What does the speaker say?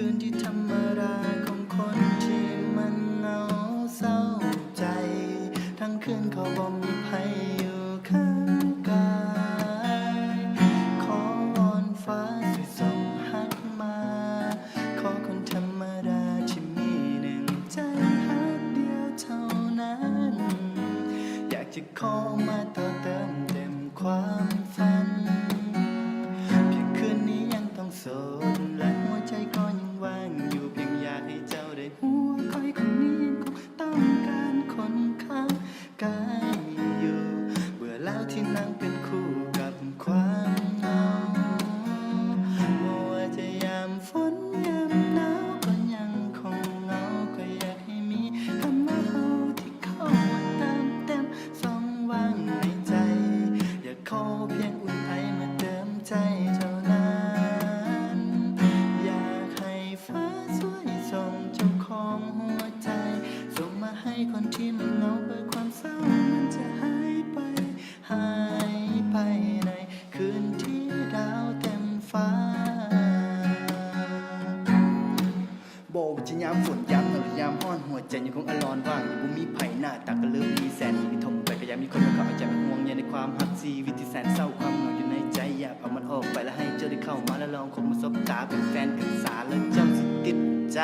คืนที่ธรรมดาของคนที่มันเหงาเศร้าใจทั้งคืนเขาบ่มีใครอยู่ข้างกายขอวอนฟ้าช่วยส่งหักมาขอคนธรรมดาที่มีหนึ่งใจหักเดียวเท่านั้นอยากจะขอมาต่อเติมเต็มความฝันเพียงคืนนี้ยังต้องโสดและหัวใจก็ยังว่างอยู่เพียงอยากให้เจ้าได้หัวคอยคนนี้ยังคงต้องการคนข้างกายอยู่เบื่อแล้วที่นั่งเป็นคู่กับความเหงาไม่ว่าจะยามฝนยามหนาวก็ยังคงเหงาก็อยากให้มีคำว่าเฮาที่เข้ามาเติมเต็มช่องว่างในใจอยากขอเพียงอุ่นไอมาเติมใจเท่านั้นอยากให้ฟ้าช่วยส่งเจ้าของหัวใจส่งมาให้คนที่มันเหงาเบื่อความเศร้ามันจะหายไปในคืนที่ดาวเต็มฟ้าโบจะยามฝนยามหนาวหรือยามร้อนหัวใจยังคงอลอนว่างยังบ่มีไผหน้าตาก็เลิกดีแสนดีทมไปก็ยังมีคนมาเข้าใจมาห่วงใยในความฮักชีวิตที่แสนเศร้าความเหงาอยู่ในใจอยากเอามันออกไปแล้วให้เจ้าได้เข้ามาแล้วลองคบมาสบตาเป็นแฟนกันสาแล้วเจ้าสิติดใจ